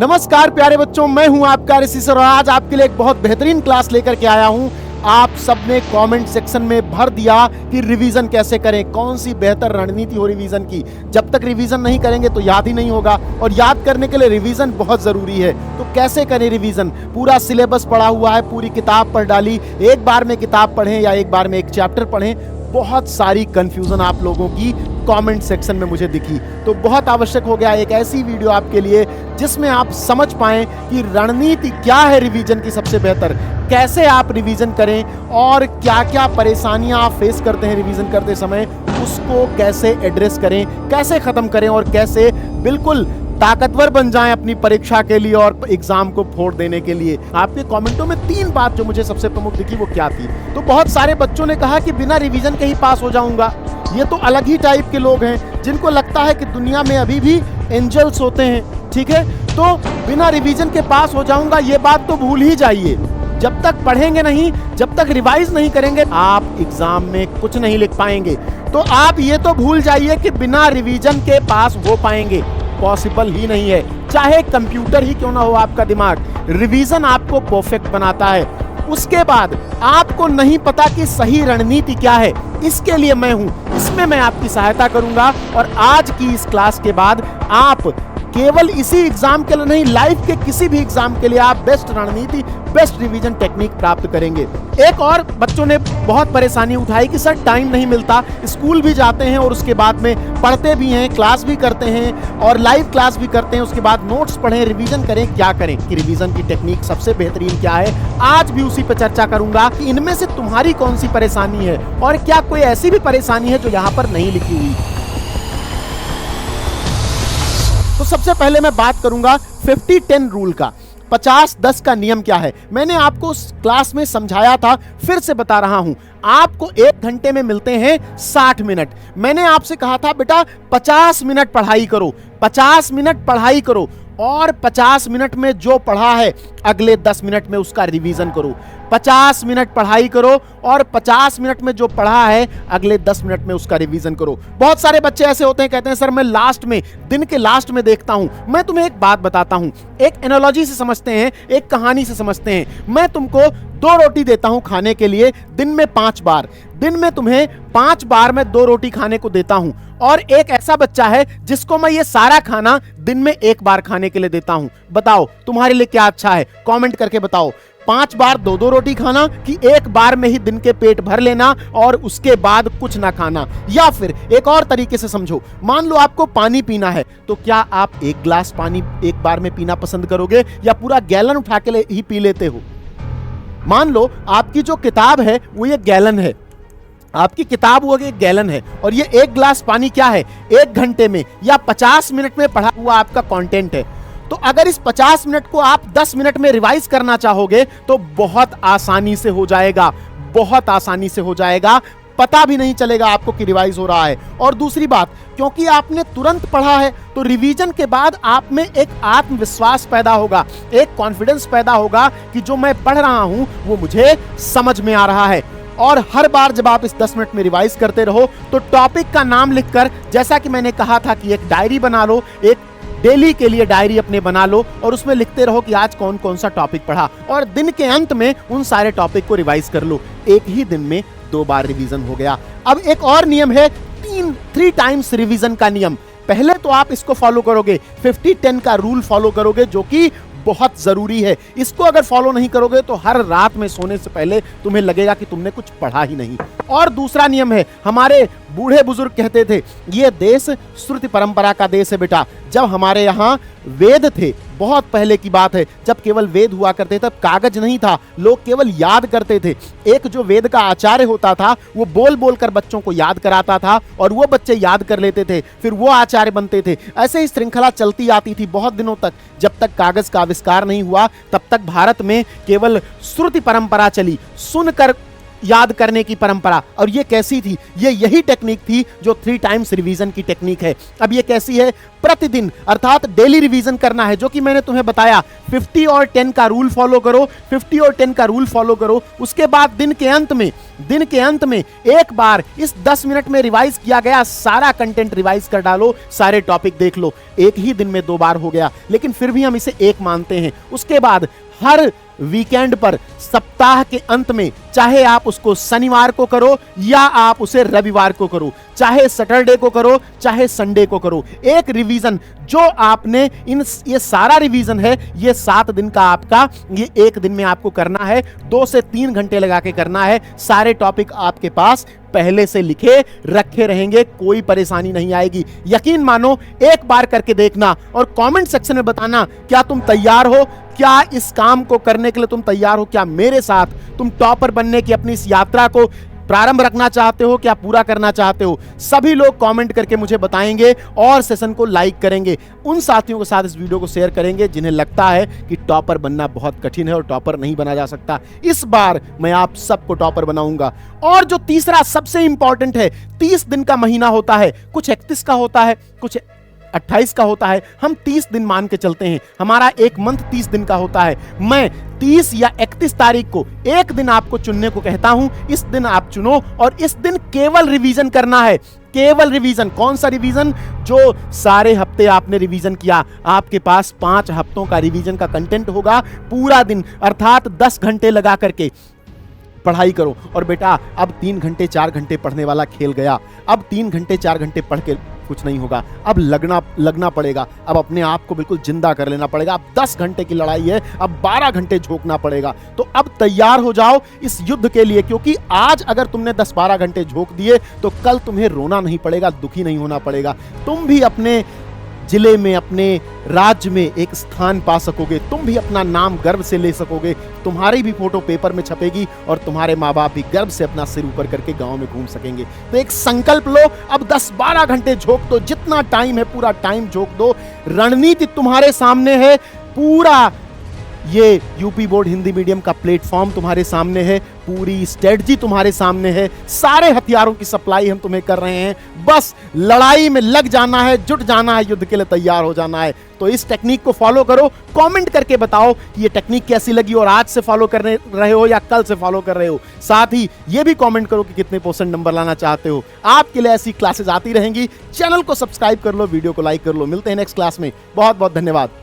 नमस्कार प्यारे बच्चों, मैं हूं आपका ऋषि सर और आज आपके लिए एक बहुत बेहतरीन क्लास लेकर के आया हूं। आप सबने कमेंट सेक्शन में भर दिया कि रिवीजन कैसे करें, कौन सी बेहतर रणनीति हो रिवीजन की। जब तक रिवीजन नहीं करेंगे तो याद ही नहीं होगा और याद करने के लिए रिवीजन बहुत जरूरी है। तो कैसे करें रिवीजन? पूरा सिलेबस पढ़ा हुआ है, पूरी किताब पढ़ डाली। एक बार में किताब पढ़ें या एक बार में एक चैप्टर पढ़ें, बहुत सारी कंफ्यूजन आप लोगों की कमेंट सेक्शन में मुझे दिखी। तो बहुत आवश्यक हो गया एक ऐसी वीडियो आपके लिए जिसमें आप समझ पाएं कि रणनीति क्या है रिवीजन की सबसे बेहतर, कैसे आप रिवीजन करें और क्या क्या परेशानियां आप फेस करते हैं रिवीजन करते समय, उसको कैसे एड्रेस करें, कैसे खत्म करें और कैसे बिल्कुल ताकतवर बन जाएं अपनी परीक्षा के लिए और एग्जाम को फोड़ देने के लिए। आपके कमेंटों में 3 बात जो मुझे सबसे प्रमुख दिखी वो क्या थी? तो बहुत सारे बच्चों ने कहा कि बिना रिवीजन के ही पास हो जाऊंगा। ये तो अलग ही टाइप के लोग हैं जिनको लगता है कि दुनिया में अभी भी एंजल्स होते हैं। ठीक है, तो बिना रिवीजन के पास हो जाऊंगा, ये बात तो भूल ही जाइए। जब तक पढ़ेंगे नहीं, जब तक रिवाइज नहीं करेंगे, आप एग्जाम में कुछ नहीं लिख पाएंगे। तो आप ये तो भूल जाइए कि बिना रिवीजन के पास हो पाएंगे, पॉसिबल ही नहीं है। चाहे कंप्यूटर ही क्यों ना हो आपका दिमाग, रिवीजन आपको परफेक्ट बनाता है। उसके बाद आपको नहीं पता कि सही रणनीति क्या है, इसके लिए मैं हूं, इसमें मैं आपकी सहायता करूंगा। और आज की इस क्लास के बाद आप केवल इसी एग्जाम के लिए नहीं, लाइफ के किसी भी एग्जाम के लिए आप बेस्ट रणनीति, बेस्ट रिवीजन टेक्निक प्राप्त करेंगे। एक और बच्चों ने बहुत परेशानी उठाई कि सर टाइम नहीं मिलता, स्कूल भी जाते हैं और उसके बाद में पढ़ते भी हैं, क्लास भी करते हैं और लाइव क्लास भी करते हैं, उसके बाद नोट्स पढ़ें, रिवीजन करें, क्या करें? कि रिवीजन की टेक्निक सबसे बेहतरीन क्या है, आज भी उसी पर चर्चा करूंगा कि इनमें से तुम्हारी कौन सी परेशानी है और क्या कोई ऐसी भी परेशानी है जो यहाँ पर नहीं लिखी हुई। तो सबसे पहले मैं बात करूंगा 50-10 रूल का। 50-10 का नियम क्या है? मैंने आपको उस क्लास में समझाया था, फिर से बता रहा हूं। आपको 1 घंटे में मिलते हैं 60 मिनट। मैंने आपसे कहा था बेटा 50 मिनट पढ़ाई करो, 50 मिनट पढ़ाई करो और 50 मिनट में जो पढ़ा है अगले 10 मिनट में उसका रिवीजन करो। 50 मिनट पढ़ाई करो और 50 मिनट में जो पढ़ा है अगले 10 मिनट में उसका रिवीजन करो। बहुत सारे बच्चे ऐसे होते हैं, कहते हैं सर मैं लास्ट में, दिन के लास्ट में देखता हूं। मैं तुम्हें एक बात बताता हूं, एक एनालॉजी से समझते हैं, एक कहानी से समझते हैं। मैं तुमको 2 रोटी देता हूं खाने के लिए, दिन में 5 बार। दिन में तुम्हें 5 बार मैं 2 रोटी खाने को देता हूं और एक ऐसा बच्चा है जिसको मैं ये सारा खाना दिन में 1 बार खाने के लिए देता हूं। बताओ तुम्हारे लिए क्या अच्छा है? कमेंट करके बताओ। 5 बार 2-2 रोटी खाना कि 1 बार में ही दिन के पेट भर लेना और उसके बाद कुछ ना खाना? या फिर एक और तरीके से समझो, मान लो आपको पानी पीना है, तो क्या आप 1 गिलास पानी 1 बार में पीना पसंद करोगे या पूरा गैलन उठा के ही पी लेते हो? मान लो आपकी जो किताब है वो ये गैलन है, आपकी किताब वो एक गैलन है और ये 1 गिलास पानी क्या है? 1 घंटे में या 50 मिनट में पढ़ा हुआ आपका कंटेंट है। तो अगर इस 50 मिनट को आप 10 मिनट में रिवाइज करना चाहोगे तो बहुत आसानी से हो जाएगा, बहुत आसानी से हो जाएगा, पता भी नहीं चलेगा आपको कि रिवाइज हो रहा है। और दूसरी बात, क्योंकि आपने तुरंत पढ़ा है तो रिवीजन के बाद आप में एक आत्मविश्वास पैदा होगा, एक कॉन्फिडेंस पैदा होगा कि जो मैं पढ़ रहा हूं वो मुझे समझ में आ रहा है। और हर बार जब आप इस 10 मिनट में रिवाइज करते रहो तो टॉपिक का नाम लिखकर, जैसा कि मैंने कहा था कि एक डायरी बना लो, एक डेली के लिए डायरी अपने बना लो और उसमें लिखते रहो कि आज कौन कौन सा टॉपिक पढ़ा और दिन के अंत में उन सारे टॉपिक को रिवाइज कर लो। एक ही दिन में 2 बार रिवीजन हो गया। अब एक और नियम है 3 टाइम्स रिवीजन का नियम। पहले तो आप इसको फॉलो करोगे, 50-10 का रूल फॉलो करोगे जो कि बहुत जरूरी है। इसको अगर फॉलो नहीं करोगे तो हर रात में सोने से पहले तुम्हें लगेगा कि तुमने कुछ पढ़ा ही नहीं। और दूसरा नियम है, हमारे बूढ़े बुजुर्ग कहते थे ये देश श्रुति परंपरा का देश है बेटा। जब हमारे यहाँ वेद थे, बहुत पहले की बात है, जब केवल वेद हुआ करते तब कागज नहीं था, लोग केवल याद करते थे। एक जो वेद का आचार्य होता था वो बोल बोल कर बच्चों को याद कराता था और वो बच्चे याद कर लेते थे, फिर वो आचार्य बनते थे। ऐसे ही श्रृंखला चलती आती थी बहुत दिनों तक। जब तक कागज का आविष्कार नहीं हुआ तब तक भारत में केवल श्रुति परंपरा चली, सुनकर याद करने की परंपरा। और ये कैसी थी? ये यही टेक्निक थी जो 3 टाइम्स रिवीजन की टेक्निक है। अब ये कैसी है? प्रतिदिन अर्थात डेली रिवीजन करना है, जो कि मैंने तुम्हें बताया 50 और 10 का रूल फॉलो करो, 50 और 10 का रूल फॉलो करो। उसके बाद दिन के अंत में एक बार इस 10 मिनट में रिवाइज किया गया सारा कंटेंट रिवाइज कर डालो, सारे टॉपिक देख लो। एक ही दिन में 2 बार हो गया, लेकिन फिर भी हम इसे एक मानते हैं। उसके बाद हर वीकेंड पर, सप्ताह के अंत में, चाहे आप उसको शनिवार को करो या आप उसे रविवार को करो, चाहे सैटरडे को करो चाहे संडे को करो, एक रिवीजन जो आपने ये सारा रिवीजन है, ये 7 दिन का आपका, ये एक दिन में आपको करना है। 2 से 3 घंटे लगा के करना है। सारे टॉपिक आपके पास पहले से लिखे रखे रहेंगे, कोई परेशानी नहीं आएगी। यकीन मानो, एक बार करके देखना और कमेंट सेक्शन में बताना क्या तुम तैयार हो, क्या इस काम को करने के लिए तुम तैयार हो, क्या मेरे साथ तुम टॉपर बनने की अपनी इस यात्रा को प्रारंभ रखना चाहते हो, क्या पूरा करना चाहते हो। सभी लोग कमेंट करके मुझे बताएंगे और सेशन को लाइक करेंगे। उन साथियों के साथ इस वीडियो को शेयर करेंगे जिन्हें लगता है कि टॉपर बनना बहुत कठिन है और टॉपर नहीं बना जा सकता। इस बार मैं आप सबको टॉपर बनाऊंगा। और जो तीसरा सबसे इंपॉर्टेंट है, 30 दिन का महीना होता है, कुछ 31 का होता है, कुछ 28 का होता है, हम 30 दिन मान के चलते हैं। हमारा एक मंथ 30 दिन का होता है। मैं 30 या 31 तारीख को एक दिन आपको चुनने को कहता हूं। इस दिन आप चुनो और इस दिन केवल रिवीजन करना है, केवल रिवीजन। कौन सा रिवीजन? जो सारे हफ्ते आपने रिवीजन किया, आपके पास 5 हफ्तों का रिवीजन का कंटेंट होगा। पूरा दिन अर्थात 10 घंटे लगा करके पढ़ाई करो। और बेटा, अब 3 घंटे 4 घंटे पढ़ने वाला खेल गया। अब 3 घंटे 4 घंटे पढ़ के कुछ नहीं होगा। अब लगना पड़ेगा। अब अपने आप को बिल्कुल जिंदा कर लेना पड़ेगा। अब 10 घंटे की लड़ाई है, अब 12 घंटे झोंकना पड़ेगा। तो अब तैयार हो जाओ इस युद्ध के लिए, क्योंकि आज अगर तुमने 10-12 घंटे झोंक दिए तो कल तुम्हें रोना नहीं पड़ेगा, दुखी नहीं होना पड़ेगा। तुम भी अपने जिले में, अपने राज्य में एक स्थान पा सकोगे, तुम भी अपना नाम गर्व से ले सकोगे, तुम्हारी भी फोटो पेपर में छपेगी और तुम्हारे माँ बाप भी गर्व से अपना सिर ऊपर करके गांव में घूम सकेंगे। तो एक संकल्प लो, अब 10-12 घंटे झोंक दो, जितना टाइम है पूरा टाइम झोंक दो। रणनीति तुम्हारे सामने है, पूरा ये यूपी बोर्ड हिंदी मीडियम का प्लेटफॉर्म तुम्हारे सामने है, पूरी स्ट्रेटजी तुम्हारे सामने है, सारे हथियारों की सप्लाई हम तुम्हें कर रहे हैं। बस लड़ाई में लग जाना है, जुट जाना है, युद्ध के लिए तैयार हो जाना है। तो इस टेक्निक को फॉलो करो। कमेंट करके बताओ कि ये टेक्निक कैसी लगी और आज से फॉलो कर रहे हो या कल से फॉलो कर रहे हो। साथ ही ये भी कमेंट करो कि कितने % नंबर लाना चाहते हो। आपके लिए ऐसी क्लासेस आती रहेंगी। चैनल को सब्सक्राइब कर लो, वीडियो को लाइक कर लो। मिलते हैं नेक्स्ट क्लास में। बहुत बहुत धन्यवाद।